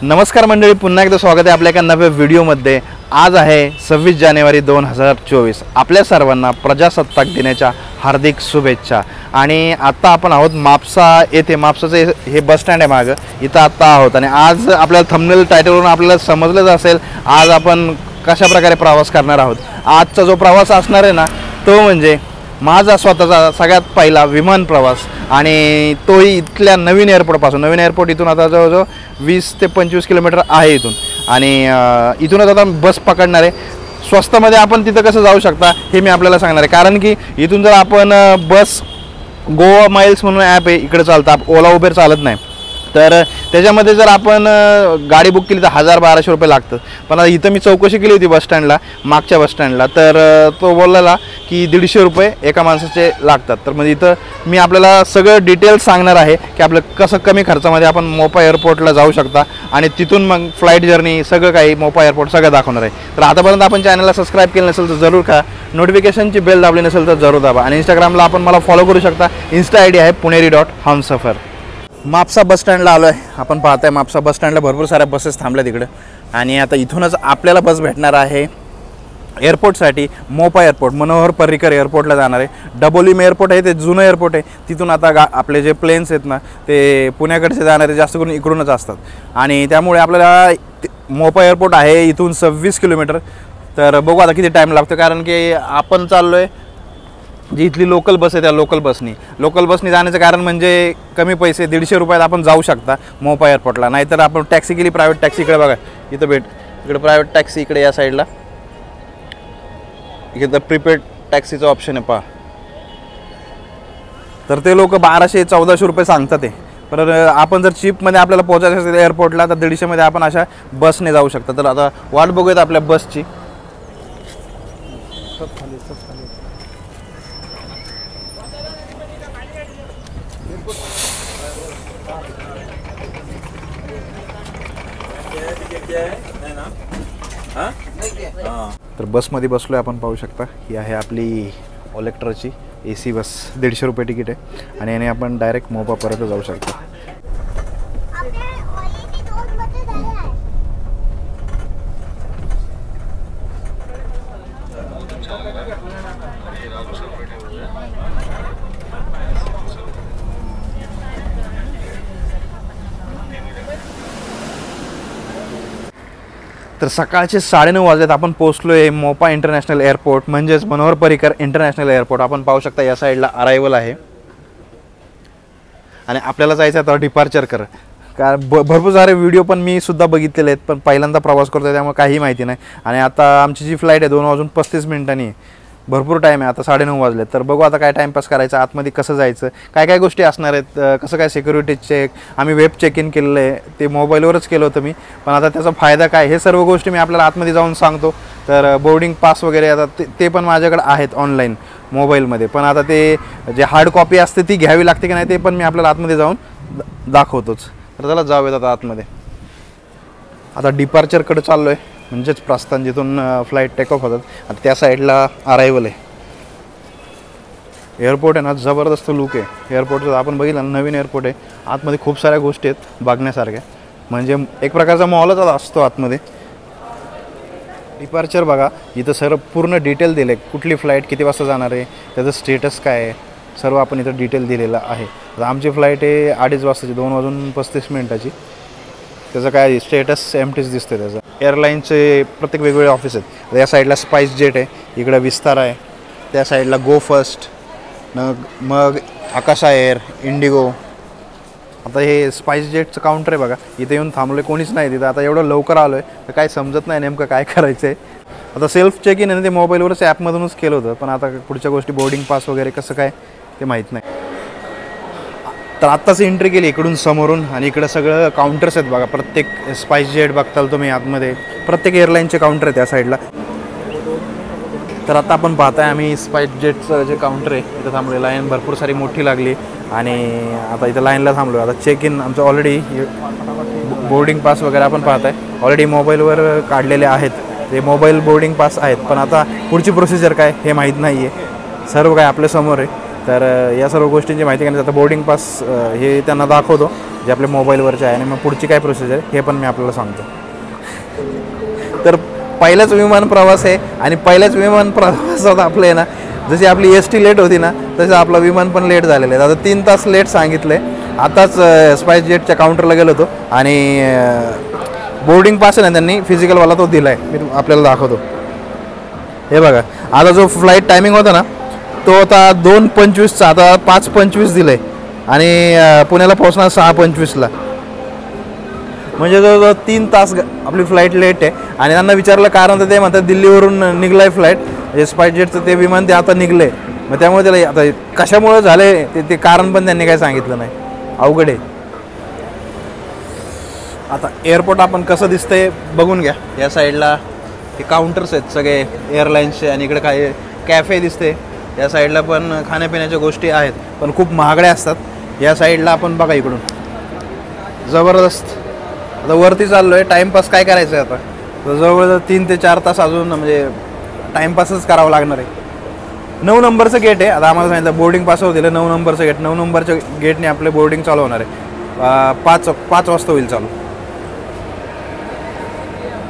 नमस्कार मंडळी, पुन्हा एकदा स्वागत आहे आपल्या एका नव्या व्हिडिओमध्ये। आज आहे 26 जानेवारी 2024। आपल्या सर्वांना प्रजासत्ताक दिनाच्या हार्दिक शुभेच्छा। आणि आता आपण आहोत मापसा येथे। मापसाचे हे बस स्टँड आहे मागं, इथं आता आहोत। आणि आज आपल्याला थंबनेल टायटलवरून आपल्याला समजलंच असेल आज आपण कशा प्रकारे प्रवास करणार आहोत। आजचा जो प्रवास असणार आहे ना, तो म्हणजे माझा स्वतःचा सगळ्यात पहिला विमान प्रवास। आणि तोही इथल्या नवीन एअरपोर्टपासून। नवीन एअरपोर्ट इथून आता जवळजवळ 20 ते 25 किलोमीटर आहे इथून। आणि इथूनच आता बस पकडणार आहे। स्वस्तामध्ये आपण तिथं कसं जाऊ शकता हे मी आपल्याला सांगणार आहे। कारण की इथून जर आपण बस गोवा माइल्स म्हणून ॲप आहे, इकडे चालतं, ओला उबेर चालत नाही। तर त्याच्यामध्ये जर आपण गाडी बुक केली तर 1000-1200 रुपये लागतं। पण आता इथं मी चौकशी केली होती बस स्टँडला, मागच्या बस स्टँडला, तर तो बोललेला की 150 रुपये एका माणसाचे लागतात। तर म्हणजे इथं मी आपल्याला सगळं डिटेल्स सांगणार आहे की आपलं कसं कमी खर्चामध्ये आपण मोपा एअरपोर्टला जाऊ शकता। आणि तिथून मग फ्लाईट जर्नी सगळं काही मोपा एअरपोर्ट सगळं दाखवणार आहे। तर आतापर्यंत आपण चॅनलला सबस्क्राईब केलं नसेल तर जरूर करा, नोटिफिकेशनची बेल दाबली नसेल तर जरूर दाबा। आणि इंस्टाग्रामला आपण मला फॉलो करू शकता, इन्स्टा ID आहे puneri.हमसफर। मापसा बस स्टँडला आलो आहे आपण। पाहताय मापसा बस स्टँडला भरपूर साऱ्या बसेस थांबल्या तिकडे। आणि आता इथूनच आपल्याला बस भेटणार आहे एअरपोर्टसाठी। मोपा एअरपोर्ट, मनोहर पर्रिकर एअरपोर्टला जाणार आहे। डबोलीम एअरपोर्ट आहे, ते जुनं एअरपोर्ट आहे। तिथून आता आपले जे प्लेन्स आहेत ना, ते पुण्याकडचे जाणारे जास्त करून इकडूनच असतात। आणि त्यामुळे आपल्याला मोपा एअरपोर्ट आहे इथून 26 किलोमीटर। तर बघू आता किती टाईम लागतो, कारण की आपण चाललो आहे जी इथली लोकल बस आहे त्या लोकल बसनी जाण्याचं कारण म्हणजे कमी पैसे, 150 रुपयात आपण जाऊ शकता मोपा एअरपोर्टला। नाहीतर आपण टॅक्सी केली, प्रायव्हेट टॅक्सी, इकडे बघा इथं इकडे प्रायव्हेट टॅक्सी, इकडे या साईडला इकडे प्रीपेड टॅक्सीचं ऑप्शन आहे पहा। तर ते लोक 1200-1400 रुपये सांगतात ते। पण आपण जर चीपमध्ये आपल्याला पोहोचायचं असेल एअरपोर्टला तर 150 मध्ये आपण अशा बसने जाऊ शकता। तर आता वाट बघूयात आपल्या बसची। तर बसमध्ये बसलो आहे आपण, पाहू शकता ही आहे आपली ओलेक्ट्राची AC बस। 150 रुपये तिकीट आहे आणि याने आपण डायरेक्ट मोपापर्यंत जाऊ शकतो। तर सकाळचे 9:30 वाजलेत, आपण पोहोचलो आहे मोपा इंटरनॅशनल एअरपोर्ट, म्हणजेच मनोहर पर्रिकर इंटरनॅशनल एअरपोर्ट। आपण पाहू शकता या साईडला अरायवल आहे आणि आपल्याला जायचं आहे आता डिपार्चर कर। कारण भरपूर सारे व्हिडिओ पण मी सुद्धा बघितलेले आहेत, पण पहिल्यांदा प्रवास करतो आहे त्यामुळे काही माहिती नाही। आणि आता आमची जी फ्लाईट आहे 2:35 भरपूर टाईम आहे, आता 9:30 वाजले। तर बघू आता काय टाईमपास करायचं, आतमध्ये कसं जायचं, काय काय गोष्टी असणार आहेत, कसं काय सिक्युरिटी चेक, आम्ही वेब चेक इन केलेलं आहे, ते मोबाईलवरच केलं होतं मी। पण आता त्याचा फायदा काय हे सर्व गोष्टी मी आपल्याला आतमध्ये जाऊन सांगतो। तर बोर्डिंग पास वगैरे आता ते पण माझ्याकडे आहेत ऑनलाईन मोबाईलमध्ये। पण आता ते जे हार्ड कॉपी असते ती घ्यावी लागते की नाही ते पण मी आपल्याला आतमध्ये जाऊन दाखवतोच। तर त्याला जाऊयात आता आतमध्ये। आता डिपार्चरकडे चाललो आहे, म्हणजेच प्रस्थान, जिथून फ्लाईट टेक ऑफ होतात। आता त्या साईडला अरायवल आहे। एअरपोर्ट आहे ना, जबरदस्त लुक आहे एअरपोर्टचं। आपण बघितलं नवीन एअरपोर्ट आहे, आतमध्ये खूप साऱ्या गोष्टी आहेत बघण्यासारख्या, म्हणजे एक प्रकारचा मॉलच असतो आतमध्ये। डिपार्चर बघा, इथं सर्व पूर्ण डिटेल दिले, कुठली फ्लाईट किती वाजता जाणार आहे, त्याचं स्टेटस काय आहे, सर्व आपण इथं डिटेल दिलेलं आहे। आता आमची फ्लाईट आहे 2:30 वाजताची, 2:35 त्याचं काय स्टेटस एम्प्टीच दिसतं त्याचं। एअरलाईनचे प्रत्येक वेगवेगळे ऑफिस आहेत। या साईडला स्पाइस जेट आहे, इकडं विस्तारा आहे, त्या साईडला गो फर्स्ट, मग आकाशा एअर, इंडिगो। आता हे स्पाइस जेटचं काउंटर आहे बघा, इथे येऊन थांबलो, कोणीच नाही तिथं। आता एवढं लवकर आलो आहे तर काय समजत नाही नेमकं काय करायचं आहे। आता सेल्फ चेक इन आहे ते मोबाईलवरच ॲपमधूनच केलं होतं, पण आता पुढच्या गोष्टी बोर्डिंग पास वगैरे कसं काय ते माहीत नाही। तर आत्ताच एंट्री केली इकडून समोरून, आणि इकडं सगळं काउंटर्स आहेत बघा। प्रत्येक स्पाइस जेट बघताल तुम्ही आतमध्ये, प्रत्येक एअरलाईनचे काउंटर आहे त्या साईडला। तर आता आपण पाहताय आम्ही स्पाइस जेटचं जे काउंटर आहे इथं थांबलो। लाईन भरपूर सारी मोठी लागली आणि आता इथं लाईनला थांबलो। आता चेक इन आमचं ऑलरेडी, बोर्डिंग पास वगैरे आपण पाहताय ऑलरेडी मोबाईलवर काढलेले आहेत, ते मोबाईल बोर्डिंग पास आहेत। पण आता पुढची प्रोसिजर काय हे माहीत नाही आहे, सर्व काय आपल्या समोर आहे। तर या सर्व गोष्टींची माहिती घेण्यासाठी आता बोर्डिंग पास हे त्यांना दाखवतो जे आपल्या मोबाईलवरचे आहे आणि मग पुढची काय प्रोसेस आहे हे पण मी आपल्याला सांगतो. तर पहिलाच विमान प्रवास आहे आणि पहिल्याच विमान प्रवासात आपलं आहे ना, जशी आपली ST लेट होती ना तसं आपलं विमान पण लेट झालेलं आहे. आता 3 तास लेट सांगितलं आहे. आताच स्पाइस जेटच्या काउंटरला गेलो होतो आणि बोर्डिंग पास आहे ना त्यांनी फिजिकलवाला तो दिला आहे, मी आपल्याला दाखवतो. हे बघा, आता जो फ्लाईट टायमिंग होता ना तो आता 2:25चा आता 5:25 दिलं आहे आणि पुण्याला पोहोचणार 6:25ला. म्हणजे जवळजवळ 3 तास आपली फ्लाईट लेट आहे. आणि त्यांना विचारलं कारण तर ते म्हणतात दिल्लीवरून निघलं आहे फ्लाईट, म्हणजे स्पाइस जेटचं ते विमान ते आता निघलं आहे. मग त्यामुळे त्याला आता कशामुळे झाले ते कारण पण त्यांनी काही सांगितलं नाही. अवघड आहे. आता एअरपोर्ट आपण कसं दिसतंय बघून घ्या. या साईडला हे काउंटर्स आहेत सगळे एअरलाईन्सचे आणि इकडे काय कॅफे दिसते. या साईडला पण खाण्यापिण्याच्या गोष्टी आहेत पण खूप महागड्या असतात. या साईडला आपण बघा इकडून जबरदस्त. आता वरती चाललो आहे, टाईमपास काय करायचं आहे आता. तर जवळजवळ 3 ते 4 तास अजून म्हणजे टाईमपासच करावं लागणार आहे. 9 नंबरचं गेट आहे. आता आम्हाला सांगितलं बोर्डिंग पासवर दिलं 9 नंबरचं गेट. 9 नंबरच्या गेटने आपले बोर्डिंग चालू होणार आहे. 5 वाजता होईल चालू.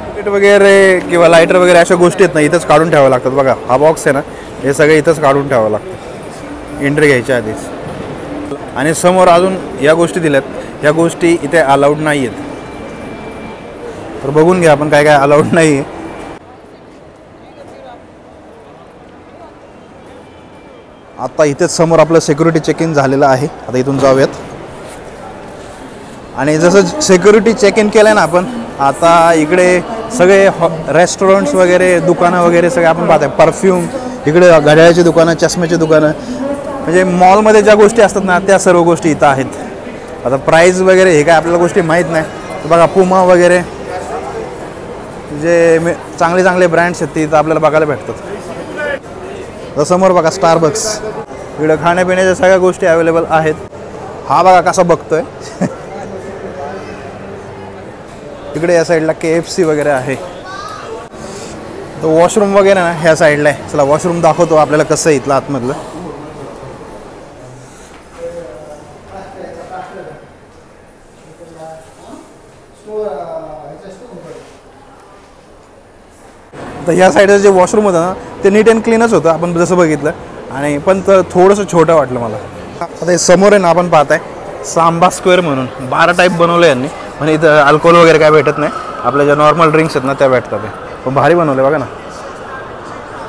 तिकीट वगैरे किंवा लायटर वगैरे अशा गोष्टी आहेत ना इथंच काढून ठेवावं लागतात. बघा हा बॉक्स आहे ना, हे सगळे इथंच काढून ठेवावं लागतं एंट्री घ्यायच्या आधीच. आणि समोर अजून या गोष्टी दिल्यात, या गोष्टी इथे अलाउड नाही आहेत. तर बघून घ्या आपण काय काय अलाउड नाही आहे. आता इथेच समोर आपलं सिक्युरिटी चेक इन झालेलं आहे. आता इथून जाऊयात. आणि जसं सिक्युरिटी चेक इन केलं ना आपण, आता इकडे सगळे रेस्टॉरंट्स वगैरे दुकानं वगैरे सगळे आपण पाहतोय. परफ्यूम, इकडे घड्याळाची दुकानं, चष्म्याची दुकानं, म्हणजे मॉलमध्ये ज्या गोष्टी असतात ना त्या सर्व गोष्टी इथं आहेत. आता प्राईज वगैरे हे काय आपल्याला गोष्टी माहीत नाही. बघा पुमा वगैरे जे चांगले चांगले ब्रँड्स आहेत ते इथं आपल्याला बघायला भेटतात. तर समोर बघा स्टारबक्स, इकडे खाण्यापिण्याच्या सगळ्या गोष्टी अवेलेबल आहेत. हा बघा कसा बघतोय. इकडे या साईडला KFC वगैरे आहे. तर वॉशरूम वगैरे ना ह्या साईडला आहे. चला वॉशरूम दाखवतो आपल्याला कसं आहे इथलं आतमधलं. तर ह्या साईडचं जे वॉशरूम होतं ना ते नीट अँड क्लीनच होतं आपण जसं बघितलं. आणि पण थोडंसं छोटं वाटलं मला. आता हे समोर आहे ना आपण पाहताय सांबा स्क्वेअर म्हणून 12 टाईप बनवलं यांनी. म्हणजे इथं अल्कोहोल वगैरे काय भेटत नाही, आपल्या ज्या नॉर्मल ड्रिंक्स आहेत ना त्या भेटतात. पण भारी बनवलं बघा ना,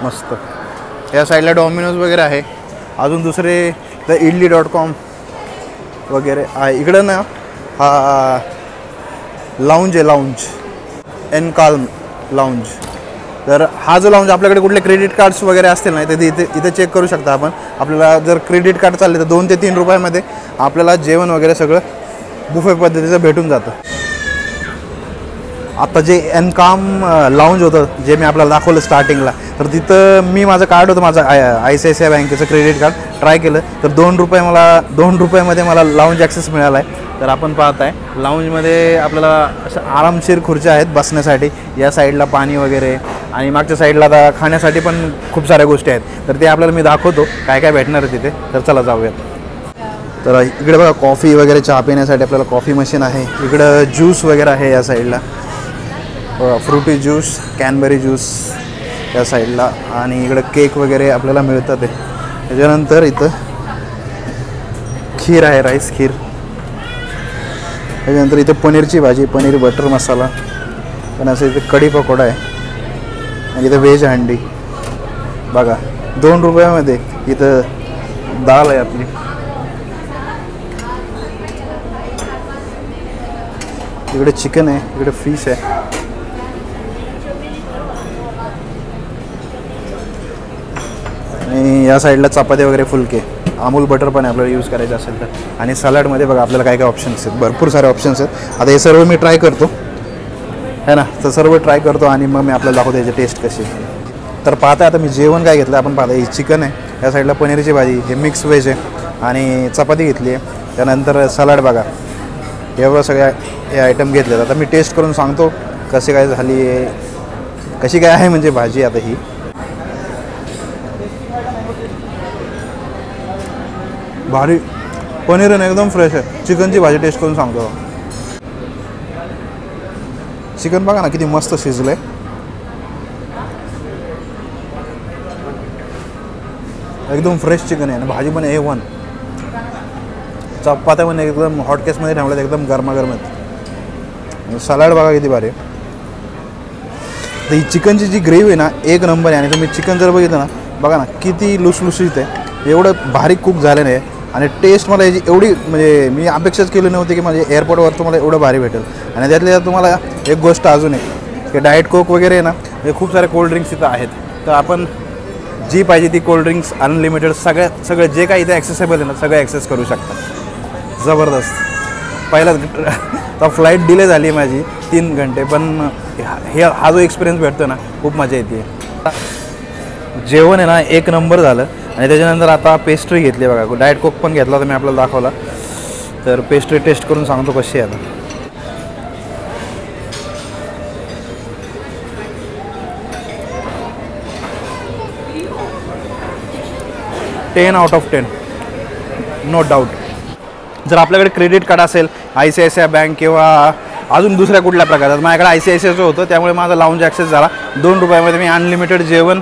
मस्त. या साईडला डॉमिनोज वगैरे आहे. अजून दुसरे द idli.com वगैरे आहे. इकडं ना हा लाऊंज आहे, लाऊंज एन काल्म लाऊंज. तर हा जो लाऊंज आपल्याकडे कुठले क्रेडिट कार्ड्स वगैरे असतील ना ते इथे चेक करू शकता आपण. आपल्याला जर क्रेडिट कार्ड चालले तर 2 ते 3 रुपयामध्ये आपल्याला जेवण वगैरे सगळं बुफे पद्धतीचं भेटून जातं. आता जे एनकाम लाऊंज होतं जे मी आपल्याला दाखवलं स्टार्टिंगला, तर तिथं मी माझं कार्ड होतं, माझं ICICI बँकेचं क्रेडिट कार्ड ट्राय केलं तर 2 रुपयामध्ये मला लाऊंज ॲक्सेस मिळाला आहे. तर आपण पाहताय लाऊंजमध्ये आपल्याला असं आरामशीर खुर्च्या आहेत बसण्यासाठी. या साईडला पाणी वगैरे आणि मागच्या साईडला आता खाण्यासाठी पण खूप साऱ्या गोष्टी आहेत. तर ते आपल्याला मी दाखवतो काय काय भेटणार आहे तिथे. तर चला जाऊयात. तर इकडे बघा कॉफी वगैरे चहा पिण्यासाठी आपल्याला कॉफी मशीन आहे. इकडं ज्यूस वगैरे आहे या साईडला, फ्रुटी ज्यूस, कॅनबेरी ज्यूस या साईडला. आणि इकडं केक वगैरे आपल्याला मिळतात आहे. त्याच्यानंतर इथं खीर आहे, राईस खीर. त्याच्यानंतर इथं पनीरची भाजी, पनीर बटर मसाला. पण असं इथं कढी पकोडा आहे. आणि इथं व्हेज हंडी बघा 2 रुपयामध्ये. इथं दाल आहे आपली. इकडे चिकन आहे, इकडे फिश आहे. आणि या साईडला चपाती वगैरे फुलके. अमूल बटर पण आहे आपल्याला यूज करायचं असेल तर. आणि सॅलडमध्ये बघा आपल्याला काय काय ऑप्शन्स आहेत, भरपूर सारे ऑप्शन्स आहेत. आता हे सर्व मी ट्राय करतो है ना. तर सर्व ट्राय करतो आणि मग मी आपल्याला दाखवतो याची टेस्ट कशी. तर पाहता आता मी जेवण काय घेतलं आपण पाहता. ही चिकन आहे, या साईडला पनीरची भाजी, हे मिक्स व्हेज आहे आणि चपाती घेतली आहे. त्यानंतर सलाड बघा, एवढं सगळ्या हे आयटम घेतले. आता मी टेस्ट करून सांगतो कशी काय झाली आहे, कशी काय आहे म्हणजे भाजी. आता ही भारी पनीर आहे ना एकदम फ्रेश आहे. चिकनची भाजी टेस्ट करून सांगतो. चिकन बघा ना किती मस्त शिजलंय. एकदम फ्रेश चिकन आहे ना. भाजी पण A1. चपात्या पण एकदम हॉटकेसमध्ये ठेवल्यात, एकदम गरमागरम आहेत. सलाड बघा किती भारी. तर ही चिकनची जी ग्रेव्ही आहे ना एक नंबर आहे. आणि तुम्ही चिकन जर बघितलं ना बघा ना किती लुसलुशीत आहे. एवढं भारी कुक झालं नाही. आणि टेस्ट मला याची एवढी म्हणजे मी अपेक्षाच केली नव्हती की माझ्या एअरपोर्टवर तुम्हाला एवढं भारी भेटेल. आणि त्यातल्या तुम्हाला एक गोष्ट अजून आहे की डाएट कोक वगैरे आहे ना हे खूप सारे कोल्ड्रिंक्स इथं आहेत. तर आपण जी पाहिजे ती कोल्ड्रिंक्स अनलिमिटेड सगळं जे काही इथे ॲक्सेसेबल आहे ना सगळं ॲक्सेस करू शकता. जबरदस्त. पहिला तर फ्लाईट डिले झाली माझी 3 घंटे, पण हा जो एक्सपिरियन्स भेटतो ना खूप मजा येते. जेवण आहे ना एक नंबर झालं. आणि त्याच्यानंतर आता पेस्ट्री घेतली बघा. डाएट कोक पण घेतला होता मी आपल्याला दाखवला. तर पेस्ट्री टेस्ट करून सांगतो कशी आहे. आता 10 out of 10 नो डाऊट. जर आपल्याकडे क्रेडिट कार्ड असेल ICICI बँक किंवा अजून दुसऱ्या कुठल्या प्रकारात, माझ्याकडे ICICIचं होतं त्यामुळे माझा लाऊंज ॲक्सेस झाला. 2 रुपयामध्ये मी अनलिमिटेड जेवण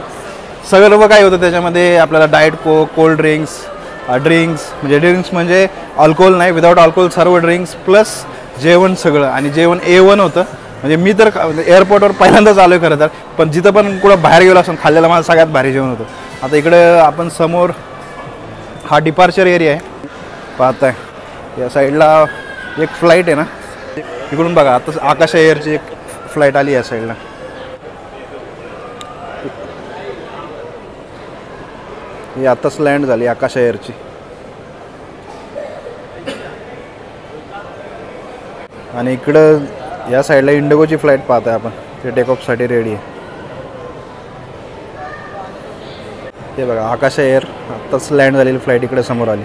सगळं काय होतं त्याच्यामध्ये आपल्याला डाएट कोक, कोल्ड ड्रिंक्स, ड्रिंक्स म्हणजे अल्कोहोल नाही, विदाऊट अल्कोहोल सर्व ड्रिंक्स प्लस जेवण सगळं. आणि जेवण A1 होतं. म्हणजे मी तर एअरपोर्टवर पहिल्यांदाच आलो आहे खरं तर, पण जिथं पण कुठं बाहेर गेलो असं खाल्लेलं मला सगळ्यात भारी जेवण होतं. आता इकडं आपण समोर हा डिपार्चर एरिया आहे पाहताय. या साईडला एक फ्लाईट आहे ना इकडून बघा. आता आकाश एअरची एक फ्लाईट आली या साईडला. ही आत्ताच लँड झाली आकाश एअरची. आणि इकडं या साईडला इंडिगोची फ्लाईट पाहताय आपण. ते टेकऑफसाठी रेडी आहे. ते बघा आकाश एअर आत्ताच लँड झालेली फ्लाईट इकडे समोर आली.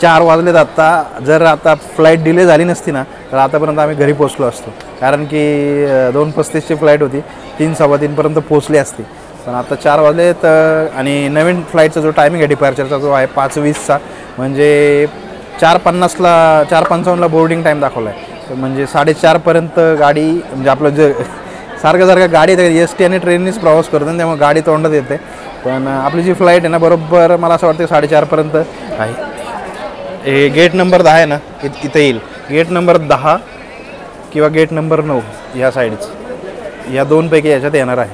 चार वाजलेत आत्ता. जर आता फ्लाईट डिले झाली नसती ना तर आतापर्यंत आम्ही घरी पोचलो असतो. कारण की 2:35ची फ्लाईट होती. 3 सव्वा 3पर्यंत पोचली असती. पण आता 4 वाजलेत. आणि नवीन फ्लाईटचा जो टायमिंग आहे डिपार्चरचा जो आहे 5:20चा, म्हणजे 4:50ला 4:55ला बोर्डिंग टाईम दाखवला आहे. तर म्हणजे 4:30पर्यंत गाडी म्हणजे आपलं जे सारखं गाडी ST आणि ट्रेननीच प्रवास करतो त्यामुळे गाडी तोंडात येते. पण आपली जी फ्लाईट आहे ना बरोबर मला असं वाटतं 4:30पर्यंत आहे. हे गेट नंबर 10 आहे ना इथं येईल. गेट नंबर 10 किंवा गेट नंबर 9 ह्या साईडच, या 2पैकी याच्यात येणार आहे.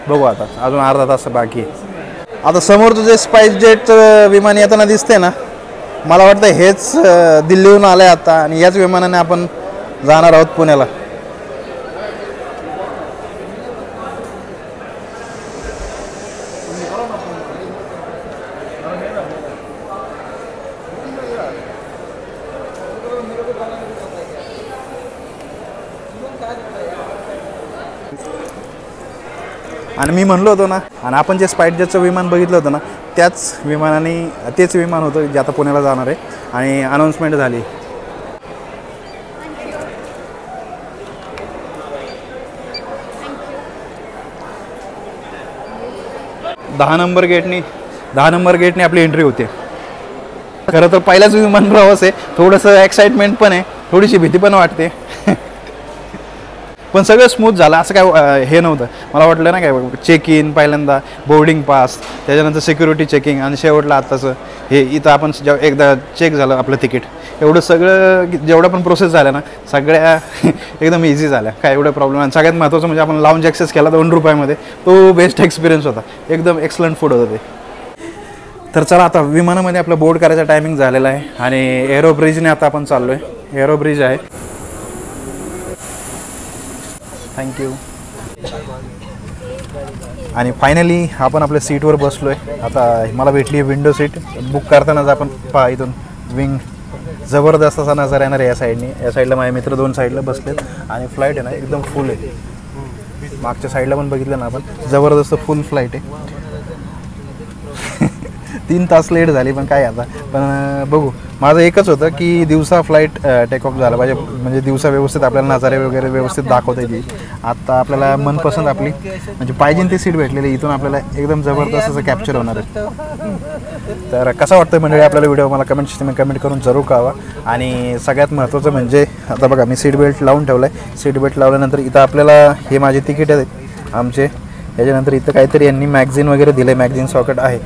बघू आता अजून अर्धा तास बाकी आहे. आता समोरचं जे स्पाइस जेटचं विमान येताना दिसते ना मला वाटतं हेच दिल्लीहून आलं आहे आता. आणि याच विमानाने आपण जाणार आहोत पुण्याला. आणि मी म्हणलो होतो ना, आणि आपण जे स्पाइसजेटचं विमान बघितलं होतं ना त्याच विमानाने तेच विमान होतं जे आता पुण्याला जाणार आहे. आणि अनाऊन्समेंट झाली. दहा नंबर गेटने आपली एंट्री होते. खरं तर पहिलाच विमान प्रवास आहे. थोडंसं एक्साइटमेंट पण आहे, थोडीशी भीती पण वाटते. पण सगळं स्मूथ झालं. असं काय हे नव्हतं. मला वाटलं ना काय चेक इन पहिल्यांदा, बोर्डिंग पास, त्याच्यानंतर सिक्युरिटी चेकिंग आणि शेवटला आत्ताचं हे इथं आपण एकदा चेक झालं आपलं तिकीट. एवढं सगळं जेवढं पण प्रोसेस झाल्या ना सगळ्या एकदम इझी झाल्या. काय एवढं प्रॉब्लेम. आणि सगळ्यात महत्त्वाचं म्हणजे आपण लाऊंज ॲक्सेस केला 2 रुपयामध्ये. तो बेस्ट एक्सपिरियन्स होता. एकदम एक्सलंट फूड होतं ते. तर चला आता विमानामध्ये आपलं बोर्ड करायचा टायमिंग झालेला आहे. आणि एरो ब्रिजने आता आपण चाललो आहे. एरो ब्रिज आहे. थँक्यू. आणि फायनली आपण आपल्या सीटवर बसलो आहे. आता मला भेटली आहे विंडो सीट. बुक करतानाच आपण पहा इथून विंग जबरदस्त असा नजारा येणार आहे या साईडने. या साईडला माझे मित्र 2 साईडला बसलेत. आणि फ्लाईट आहे ना एकदम फुल आहे. मागच्या साईडला पण बघितलं ना आपण, जबरदस्त फुल फ्लाईट आहे. 3 तास लेट झाली, पण काय आता. पण बघू. माझं एकच होतं की दिवसा फ्लाईट टेक ऑफ झाला पाहिजे, म्हणजे दिवसा व्यवस्थित आपल्याला नजारे वगैरे व्यवस्थित दाखवता येईल. आता आपल्याला मनपसंत आपली म्हणजे पाहिजे ती सीट भेटलेली, इथून आपल्याला एकदम जबरदस्त असं कॅप्चर होणार आहे. तर कसा वाटतं मंडळी आपल्याला व्हिडिओ, मला कमेंट करून जरूर कळवा. आणि सगळ्यात महत्त्वाचं म्हणजे आता बघा मी सीट बेल्ट लावून ठेवला आहे. सीट बेल्ट लावल्यानंतर इथं आपल्याला हे माझे तिकीट आहेत आमचे. याच्यानंतर इथं काहीतरी यांनी मॅगझिन वगैरे दिलं आहे, मॅगझिन सॉकेट आहे.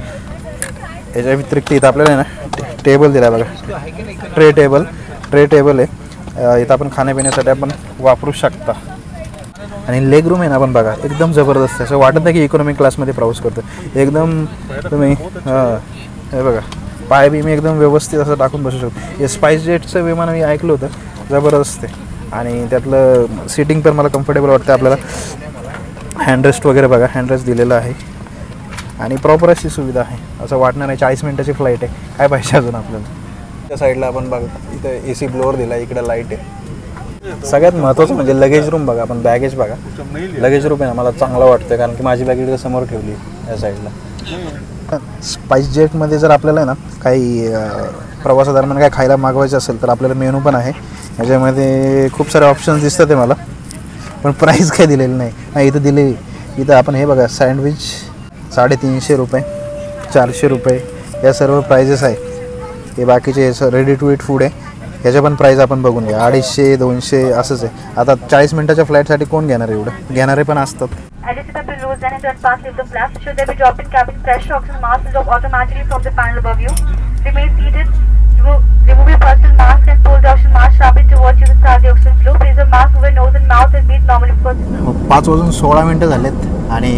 याच्या व्यतिरिक्त इथं आपल्याला आहे ना टेबल दिला आहे बघा, ट्रे टेबल आहे. इथं आपण खाण्यापिण्यासाठी आपण वापरू शकता. आणि लेग रूम आहे ना आपण बघा एकदम जबरदस्त आहे. असं वाटत नाही की इकॉनॉमिक क्लासमध्ये प्रवास करतो. एकदम तुम्ही हे बघा पाय बी मी एकदम व्यवस्थित असं टाकून बसू शकतो. हे स्पाइस जेटचं विमान मी ऐकलं होतं, जबरदस्त आहे. आणि त्यातलं सिटिंग पण मला कम्फर्टेबल वाटतं. आपल्याला हँडरेस्ट वगैरे बघा, हँडरेस्ट दिलेलं आहे आणि प्रॉपर अशी सुविधा आहे. असं वाटणार नाही 40 मिनिटाची फ्लाईट आहे, काय पाहिजे अजून आपल्याला. त्या साईडला आपण बघा इथं AC ब्लोअर दिला, इकडे लाईट आहे. सगळ्यात महत्त्वाचं म्हणजे लगेज रूम बघा, आपण बॅगेज बघा. लगेज रूम आहे ना मला चांगलं वाटतं, कारण की माझी बॅग इकडे समोर ठेवली या साईडला. स्पाइस जेटमध्ये जर आपल्याला ना काही प्रवासादरम्यान काय खायला मागवायचं असेल तर आपल्याला मेनू पण आहे. याच्यामध्ये खूप सारे ऑप्शन्स दिसतात ते मला, पण प्राईस काय दिलेली नाही. इथं दिलेली, इथं आपण हे बघा सँडविच 350 रुपये, 400 रुपये या सर्व प्राइजेस आहे. हे बाकीचे रेडी टू ईट फूड आहे, ह्याच्या पण प्राईस आपण बघून घ्या. 250, 200 असंच आहे. आता 40 मिनिटाच्या फ्लाईटसाठी कोण घेणार एवढं, घेणारे पण असतात. Remove your personal mask and pull the oxygen mask sharply towards you to start the oxygen flow. Place your mask over nose and mouth and breathe normally for 5 वाजून 16 मिनटं झालेत आणि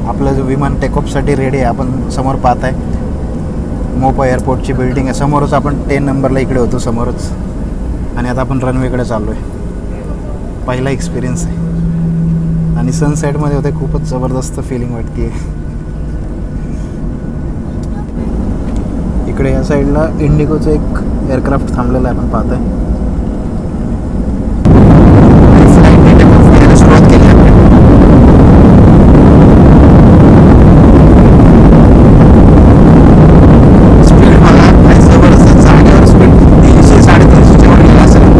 आपलं जो विमान टेकऑफसाठी रेडी आहे. आपण समोर पाहत आहे मोपा एअरपोर्टची बिल्डिंग आहे, समोरच आपण 10 नंबरला इकडे होतो समोरच. आणि आता आपण रनवेकडे चाललो आहे. पहिला एक्सपिरियन्स आहे आणि सनसेटमध्ये होते, खूपच जबरदस्त फिलिंग वाटते. इकडे या साईडला इंडिगोचं एक एअरक्राफ्ट थांबलेलं आहे, आपण पाहत आहे. सुरुवात केली आहे. स्पीड मला काही जबरदस्त जागेवर स्पीड 300-350 च्या वर गेला असेल.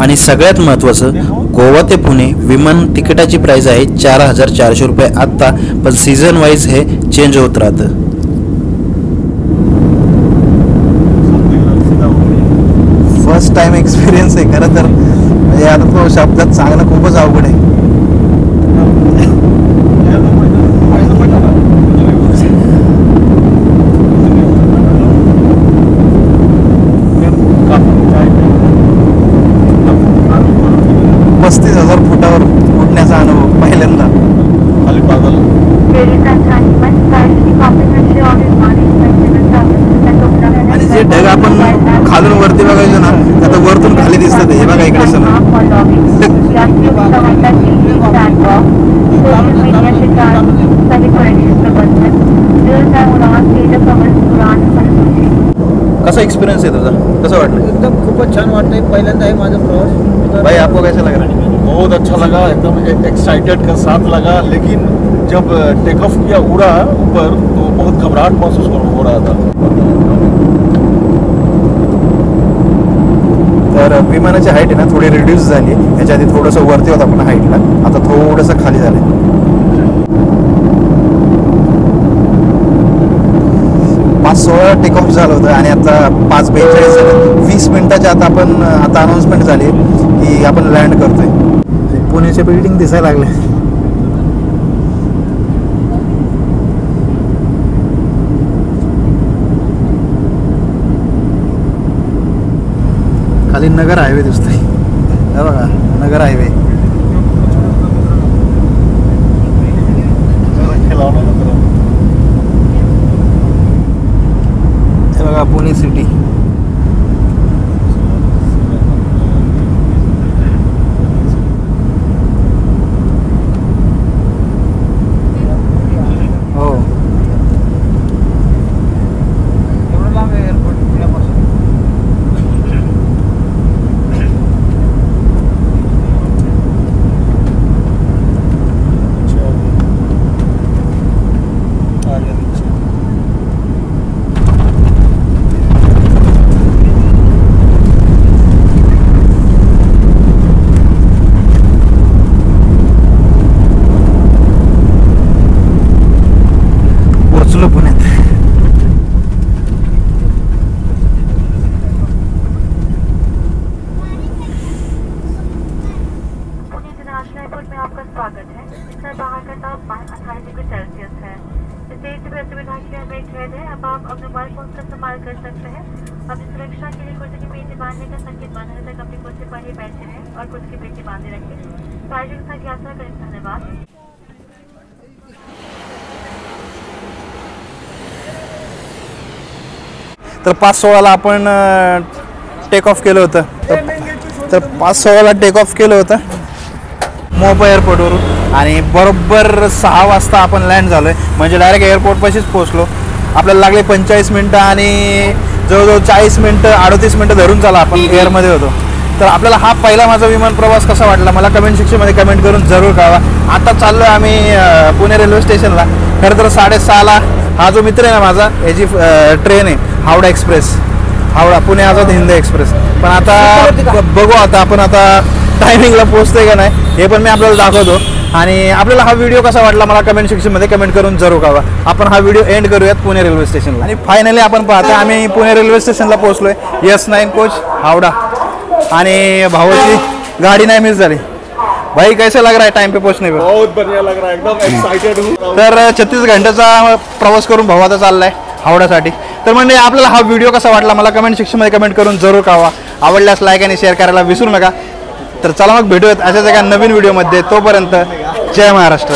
आणि सगळ्यात महत्त्वाचं, गोवा ते पुणे विमान तिकिटाची प्राइस आहे 4400 रुपये आत्ता, पण सीझन वाईज हे चेंज होत राहतं. फर्स्ट टाइम एक्सपिरियन्स आहे खरं तर, म्हणजे आता तो शब्दात सांगणं खूपच अवघड आहे. फुटावर उडण्याचा अनुभव पहिल्यांदा. आणि जे ढग आपण खालून वरती बघायचो ना, आता वरतून खाली दिसतात. हे बघा इकडे समोर. कसा एक्सपिरियन्स आहे तुझा, कसं वाटलं? एकदम खूपच छान वाटतंय, पहिल्यांदा आहे माझा प्रवास. भाई आपको कैसा लग रहा है? बहुत अच्छा लगा, एकदम एक्साइटेड का साथ लगा, लेकिन जब टेक ऑफ किया उड़ा ऊपर तो बहुत घबराहट महसूस हो रहा था. तर विमानाची हाईट आहे ना थोडी रिड्यूस झाली. याच्या आधी थोडंसं वरती होतं आपण हाईटला, आता थोडंसं खाली झालं. 5:16 टेक ऑफ झालं होतं आणि आता 5:42 झालं. 20 मिनिटाच्या आता आपण आता अनाऊन्समेंट झाली की आपण लँड करतोय. पुण्याच्या बिल्डिंग दिसायला लागले. खाली नगर हायवे दिसतोय. हे बघा नगर हायवे. हे बघा पुणे सिटी. हो एवढं लांब आहे एअरपोर्ट पुण्यापासून. पोचलो पुण्यात. पुणे इंटरनेशनल एयरपोर्ट में आपका स्वागत है. सर बाहर का तापमान 28 डिग्री सेल्सियस है. इस देश में असुविधा की हमें एक खेद है. अब आप अपने मोबाइल फोन का इस्तेमाल कर सकते हैं. अपनी सुरक्षा के लिए कुर्सी की पेटी बांधने का संकेत बंधने तक अपनी कुर्सी पर ही बैठे रहें और कुर्सी की पेटी बांधे रखें. सार्वजनिक के साथ यात्रा करें. धन्यवाद. तर 5:16ला आपण टेक ऑफ केलं होतं. तर 5:16ला टेक ऑफ केलं होतं मोपा एअरपोर्टवरून आणि बरोबर 6 वाजता आपण लँड झालो आहे. म्हणजे डायरेक्ट एअरपोर्टपाशीच पोचलो. आपल्याला लागले 45 मिनटं आणि जवळजवळ 40 मिनटं 38 मिनटं धरून चाला आपण एअरमध्ये होतो. तर आपल्याला हा पहिला माझा विमान प्रवास कसा वाटला मला कमेंट सेक्शनमध्ये कमेंट करून जरूर कळवा. आता चाललो आहे आम्ही पुणे रेल्वे स्टेशनला. खरं तर 6:30ला हा जो मित्र आहे ना माझा याची ट्रेन आहे हावडा एक्सप्रेस. हावडा पुणे आझाद हिंद एक्सप्रेस. पण आता बघू आता आपण आता टायमिंगला पोहोचतोय का नाही हे पण मी आपल्याला दाखवतो. आणि आपल्याला हा व्हिडिओ कसा वाटला मला कमेंट सेक्शनमध्ये कमेंट करून जरूर कळवा. आपण हा व्हिडिओ एंड करूयात पुणे रेल्वे स्टेशनला. आणि फायनली आपण पाहतो आम्ही पुणे रेल्वे स्टेशनला पोहोचलोय. S9 कोच हावडा आणि भावाची गाडी नाही मिस झाली. भाई कैसे लग रहा है टाइम पे पहुंचने पे? बहुत बढ़िया लग रहा है, एकदम एक्साइटेड हूँ. तर 36 घंट्याचा प्रवास करून भाऊ आता चाललाय हावड्यासाठी. तर म्हणजे आपल्याला हा व्हिडिओ कसा वाटला मला कमेंट सेक्शनमध्ये कमेंट करून जरूर कळवा. आवडल्यास लाईक आणि शेअर करायला विसरू नका. तर चला मग भेटूयात अशाच एका नवीन व्हिडिओमध्ये. तोपर्यंत जय महाराष्ट्र.